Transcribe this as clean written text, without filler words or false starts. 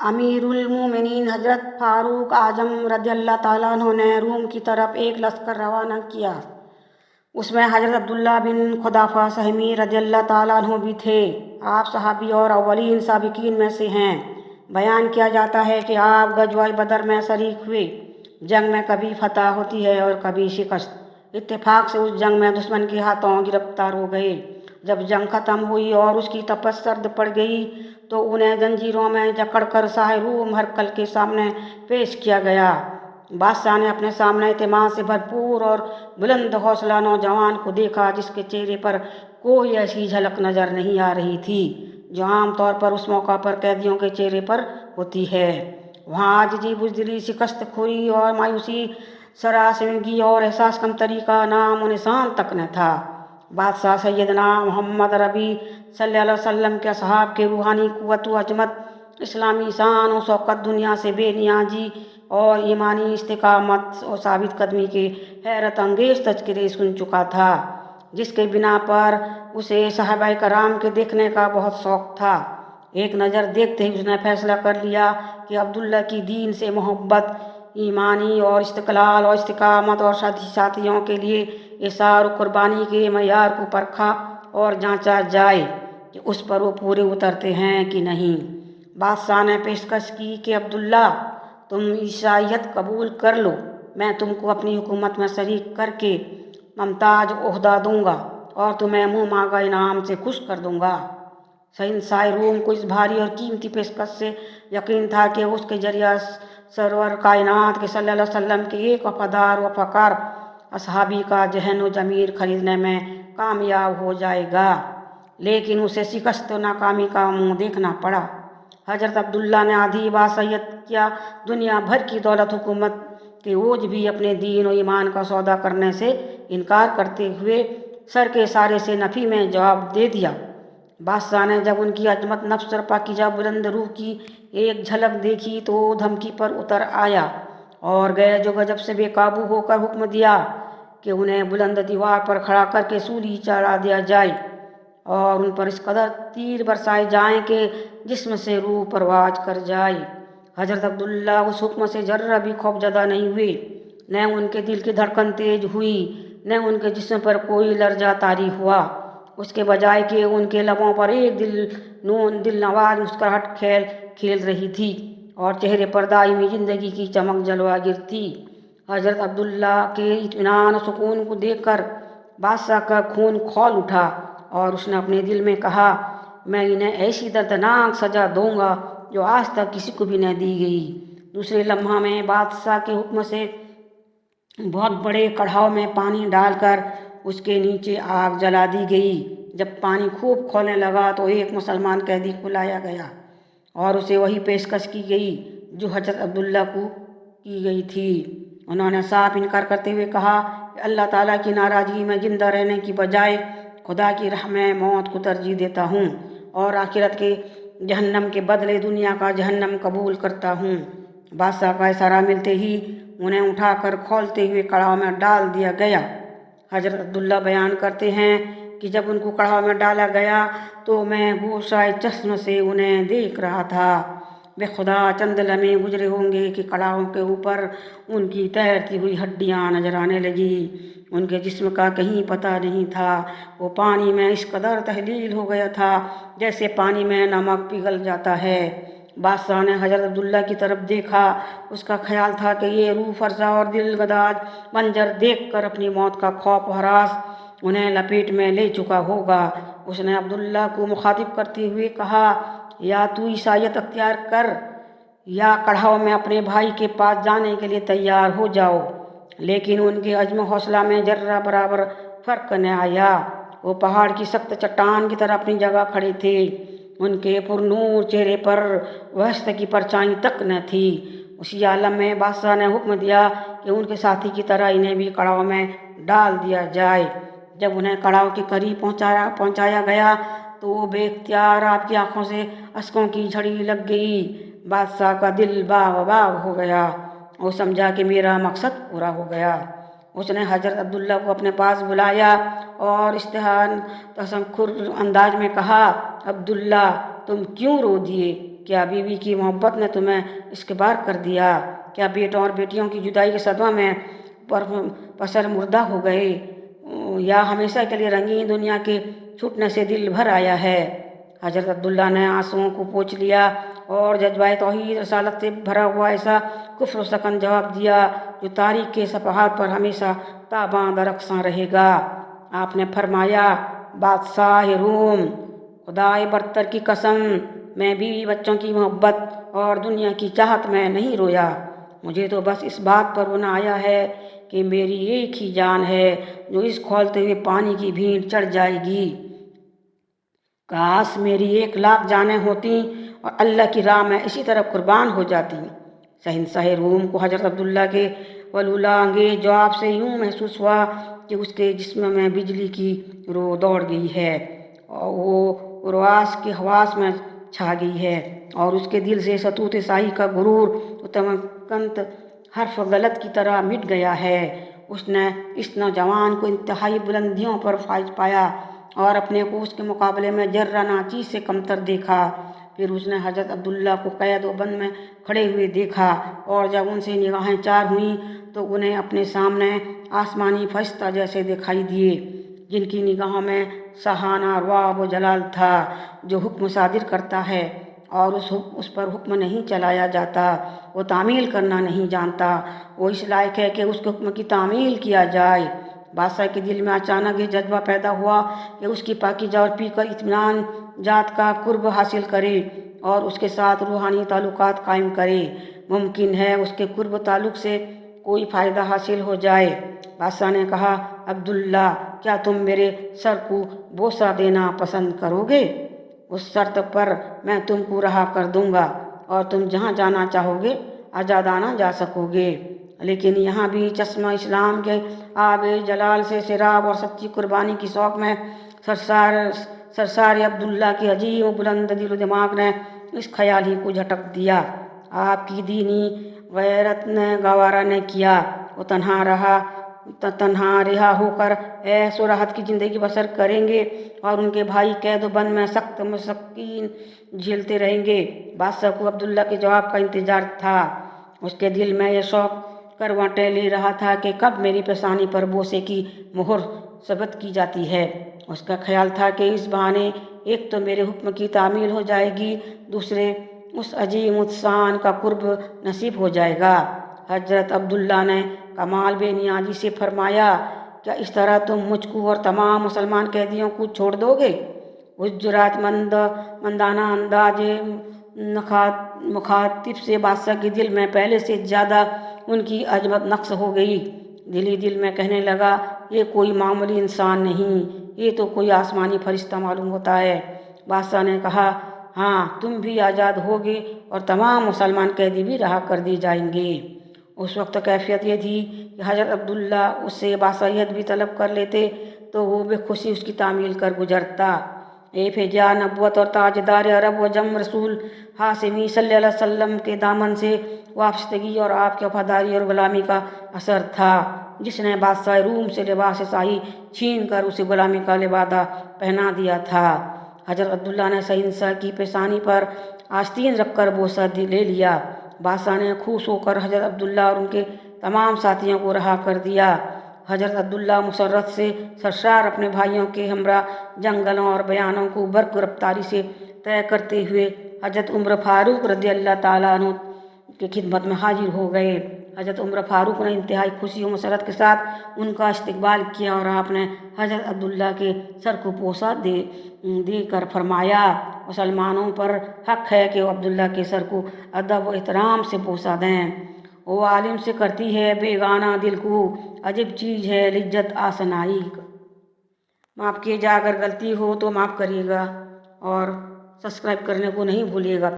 अमीरुल मोमिनीन हज़रत फारूक आजम रज़ियल्लाहु ताला अन्हु ने रूम की तरफ एक लश्कर रवाना किया। उसमें हज़रत अब्दुल्ला बिन खुदाफा सहमी रज़ियल्लाहु ताला अन्हु भी थे। आप सहाबी और अव्वलीन साबिकीन में से हैं। बयान किया जाता है कि आप गज़वा बदर में शरीक हुए। जंग में कभी फतह होती है और कभी शिकस्त। इत्तेफाक से उस जंग में दुश्मन के हाथों गिरफ्तार हो गए। जब जंग खत्म हुई और उसकी तपस सर्द पड़ गई तो उन्हें जंजीरों में जकड़कर शाह रूम हरकल के सामने पेश किया गया। बादशाह ने अपने सामने एतमाद से भरपूर और बुलंद हौसला नौजवान को देखा, जिसके चेहरे पर कोई ऐसी झलक नजर नहीं आ रही थी जो आम तौर पर उस मौका पर कैदियों के चेहरे पर होती है। वहाँ आजिज़ी, बुज़दिली, शिकस्त खोरी और मायूसी, सरासमगी और एहसास कमतरी का नाम निशान तक न था। बादशाह सैयदना मोहम्मद रबी सल्लल्लाहु अलैहि वसल्लम के असहाब के रूहानी कुव्वत व अजमत, इस्लामी शान और शौकत, दुनिया से बेनियाजी और ईमानी इस्तिकामत और साबित कदमी के हैरत अंगेज तज़किरे सुन चुका था, जिसके बिना पर उसे सहाबाए कराम के देखने का बहुत शौक था। एक नज़र देखते ही उसने फैसला कर लिया कि अब्दुल्ला की दीन से मोहब्बत, ईमानी और इस्तिकलाल और इस्तिकामत और साथियों के लिए इसार और कुर्बानी के मयार को परखा और जांचा जाए कि उस पर वो पूरे उतरते हैं कि नहीं। बादशाह ने पेशकश की कि अब्दुल्ला, तुम ईसाईयत कबूल कर लो, मैं तुमको अपनी हुकूमत में शरीक करके मुमताज ओहदा दूंगा और तुम्हें मुँह मांगा इनाम से खुश कर दूंगा। शहंशाह रूम को इस भारी और कीमती पेशकश से यकीन था कि उसके जरिया सरवर कायनात के सल्लल्लाहु अलैहि वसल्लम के एक वफादार व फ़कार असहाबी का जहन व जमीर खरीदने में कामयाब हो जाएगा। लेकिन उसे शिकस्त और नाकामी का मुंह देखना पड़ा। हज़रत अब्दुल्ला ने आधी बासयत किया दुनिया भर की दौलत, हुकूमत के ओज भी अपने दीन और ईमान का सौदा करने से इनकार करते हुए सर के इशारे से नफ़ी में जवाब दे दिया। बादशाह ने जब उनकी अजमत, नफ्स और पाकीज़ा बुलंद रूह की एक झलक देखी तो धमकी पर उतर आया और गए जो गजब से बेकाबू होकर हुक्म दिया कि उन्हें बुलंद दीवार पर खड़ा करके सूली चढ़ा दिया जाए और उन पर इस कदर तीर बरसाए जाएं कि जिस्म से रूह परवाज कर जाए। हज़रत अब्दुल्ला उस हुक्म से जर्रा भी खौफजदा नहीं हुए। न उनके दिल की धड़कन तेज हुई, न उनके जिस्म पर कोई लर्जा तारी हुआ। उसके बजाय कि उनके लबों पर एक दिल नवाज मुस्कुराहट खेल रही थी और चेहरे पर दायमी जिंदगी की चमक जलवा गिरती। हज़रत अब्दुल्ला के इत्मीनान और सुकून को देखकर बादशाह का खून खौल उठा और उसने अपने दिल में कहा, मैं इन्हें ऐसी दर्दनाक सजा दूंगा जो आज तक किसी को भी न दी गई। दूसरे लम्हा में बादशाह के हुक्म से बहुत बड़े कढ़ाव में पानी डालकर उसके नीचे आग जला दी गई। जब पानी खूब खौलने लगा तो एक मुसलमान कैदी को लाया गया और उसे वही पेशकश की गई जो हज़रत अब्दुल्ला को की गई थी। उन्होंने साफ इनकार करते हुए कहा कि अल्लाह ताला की नाराज़गी में जिंदा रहने की बजाय खुदा की राह में मौत को तरजीह देता हूँ और आखिरत के जहन्नम के बदले दुनिया का जहन्नम कबूल करता हूँ। बादशाह का इशारा मिलते ही उन्हें उठाकर खौलते हुए कड़ाव में डाल दिया गया। हज़रत अब्दुल्ला बयान करते हैं कि जब उनको कड़ाव में डाला गया तो मैं गोशाए चश्म से उन्हें देख रहा था। बेखुदा चंद लम्हे गुजरे होंगे कि कड़ाहों के ऊपर उनकी तैरती हुई हड्डियां नजर आने लगी। उनके जिस्म का कहीं पता नहीं था। वो पानी में इस कदर तहलील हो गया था जैसे पानी में नमक पिघल जाता है। बादशाह ने हज़रत अब्दुल्ला की तरफ देखा। उसका ख्याल था कि ये रूह फरसा और दिल गदाज मंजर देखकर अपनी मौत का खौफ और हरास उन्हें लपेट में ले चुका होगा। उसने अब्दुल्ला को मुखातिब करते हुए कहा, या तू ईसाईयत अख्तियार कर या कढ़ाव में अपने भाई के पास जाने के लिए तैयार हो जाओ। लेकिन उनके अज़्म हौसला में जर्रा बराबर फर्क न आया। वो पहाड़ की सख्त चट्टान की तरह अपनी जगह खड़े थे। उनके पुरनूर चेहरे पर वहशत की परछाई तक न थी। उसी आलम में बादशाह ने हुक्म दिया कि उनके साथी की तरह इन्हें भी कड़ाव में डाल दिया जाए। जब उन्हें कड़ाव के करीब पहुंचाया गया तो वो बेख्तियार आपकी आंखों से अश्कों की झड़ी लग गई। बादशाह का दिल बाग बाग हो गया। वो समझा कि मेरा मकसद पूरा हो गया। उसने हज़रत अब्दुल्ला को अपने पास बुलाया और इस्तेहान तसख्खुर अंदाज में कहा, अब्दुल्ला, तुम क्यों रो दिए? کیا بیوی کی محبت نے تمہیں اسکبار کر دیا؟ کیا بیٹوں اور بیٹیوں کی جدائی کے صدمہ میں پسر مردہ ہو گئے، یا ہمیشہ کے لیے رنگین دنیا کے چھوٹنے سے دل بھر آیا ہے؟ حضرت عبداللہ نے آنسوؤں کو پوچھ لیا اور جذبہ توحید رسالت سے بھرا ہوا ایسا کفر و سکن جواب دیا جو تاریخ کے صفحات پر ہمیشہ تاباں درخشاں رہے گا۔ آپ نے فرمایا، بادشاہ روم، خدائے برتر کی قسم، میں بیوی بچوں کی محبت اور دنیا کی چاہت میں نہیں رویا، مجھے تو بس اس بات پر رونا آیا ہے کہ میری ایک ہی جان ہے جو اس کھولتے ہوئے پانی کی بھینٹ چڑھ جائے گی۔ کاش میری 1,00,000 جانیں ہوتی اور اللہ کی راہ میں اسی طرح قربان ہو جاتی۔ شہنشاہ روم کو حضرت عبداللہ کے ولولہ انگیز جواب سے یوں محسوس ہوا کہ اس کے جسم میں بجلی کی رو دوڑ گئی ہے اور وہ رواس کے حواس میں چھا گئی ہے، اور اس کے دل سے ستوت شاہی کا غرور تمکنت حرف غلط کی طرح مٹ گیا ہے۔ اس نے اس نوجوان کو انتہائی بلندیوں پر فائز پایا اور اپنے کو اس کے مقابلے میں ذرہ ناچیز سے کمتر دیکھا۔ پھر اس نے حضرت عبداللہ کو قید و بند میں کھڑے ہوئے دیکھا، اور جب ان سے نگاہیں چار ہوئیں تو انہیں اپنے سامنے آسمانی فرشتہ جیسے دکھائی دیے جن کی نگاہوں میں شاہانہ رعب و جلال تھا، جو حکم صادر کرتا ہے اور اس پر حکم نہیں چلایا جاتا، وہ تعمیل کرنا نہیں جانتا، وہ اس لائق ہے کہ اس کے حکم کی تعمیل کیا جائے۔ بادشاہ کے دل میں اچانک یہ جذبہ پیدا ہوا کہ اس کی پاکیزہ اور پی کر اطمینان ذات کا قرب حاصل کرے اور اس کے ساتھ روحانی تعلقات قائم کرے۔ ممکن ہے اس کے قرب تعلق سے کوئی فائدہ حاصل ہو جائے۔ بادشاہ نے کہا، عبداللہ، کیا تم میرے سر کو بوسہ دینا پسند کرو گے؟ اس شرط پر میں تم کو رہا کر دوں گا اور تم جہاں جانا چاہو گے آزادانہ جا سکو گے، لیکن یہاں بھی چشمہ اسلام کے آب جلال سے سیراب اور سچی قربانی کی شوق میں سرشار عبداللہ کے عظیم و بلند دل و دماغ نے اس خیال ہی کو جھٹک دیا۔ آپ کی دینی غیرت نے گوارا نہ کیا۔ وہ تنہا رہا ہو کر عیش و راحت کی زندگی بسر کریں گے اور ان کے بھائی قید و بند میں سخت مشقین جھیلتے رہیں گے۔ بادشاہ کو عبداللہ کے جواب کا انتظار تھا۔ اس کے دل میں یہ شوق کروٹیں لے رہا تھا کہ کب میری پیشانی پر بوسے کی مہر ثبت کی جاتی ہے۔ اس کا خیال تھا کہ اس بہانے ایک تو میرے حکم کی تعمیل ہو جائے گی، دوسرے اس عظیم الشان کا قرب نصیب ہو جائے گا۔ حضرت عبداللہ نے کمال بے نیازی سے فرمایا، کیا اس طرح تم مجھ کو اور تمام مسلمان قیدیوں کو چھوڑ دو گے؟ اس جرات مندانہ انداز مخاطب سے بادشاہ کے دل میں پہلے سے زیادہ ان کی عظمت نقش ہو گئی۔ دل ہی دل میں کہنے لگا، یہ کوئی معمولی انسان نہیں، یہ تو کوئی آسمانی فرشتہ معلوم ہوتا ہے۔ بادشاہ نے کہا، ہاں، تم بھی آزاد ہوگے اور تمام مسلمان قیدی بھی رہا کر دی جائیں گے۔ اس وقت کیفیت یہ تھی کہ حضرت عبداللہ اس سے بادشاہیت بھی طلب کر لیتے تو وہ بے خوشی اس کی تعمیل کر گزرتا۔ اے فیضان نبوت اور تاجدار عرب و جم رسول ہاشمی صلی اللہ علیہ وسلم کے دامن سے وابستگی اور آپ کی وفاداری اور غلامی کا اثر تھا، جس نے بادشاہ روم سے لباس شاہی چھین کر اسے غلامی کا لبادہ پہنا دیا تھا۔ حضرت عبداللہ نے شہنشاہ کی پیشانی پر آستین رکھ کر بوسہ لے لیا۔ بادشاہ نے خوش ہو کر حضرت عبداللہ اور ان کے تمام ساتھیوں کو رہا کر دیا۔ حضرت عبداللہ مسرت سے سرشار اپنے بھائیوں کے ہمراہ جنگلوں اور بیانوں کو برق رفتاری سے طے کرتے ہوئے حضرت عمر فاروق رضی اللہ تعالیٰ عنہ کی خدمت میں حاضر ہو گئے۔ حضرت عمر فاروق نے انتہائی خوشی و مسرت کے ساتھ ان کا استقبال کیا اور آپ نے حضرت عبداللہ کے سر کو بوسہ دے کر فرمایا، مسلمانوں پر حق ہے کہ وہ عبداللہ کے سر کو ادب و احترام سے بوسہ دیں۔ وہ عالم سے کرتی ہے بیگانہ دل کو، عجب چیز ہے لذت آشنائی۔ معاف کیے جا، اگر غلطی ہو تو معاف کریے گا اور سبسکرائب کرنے کو نہیں بھولیے گا۔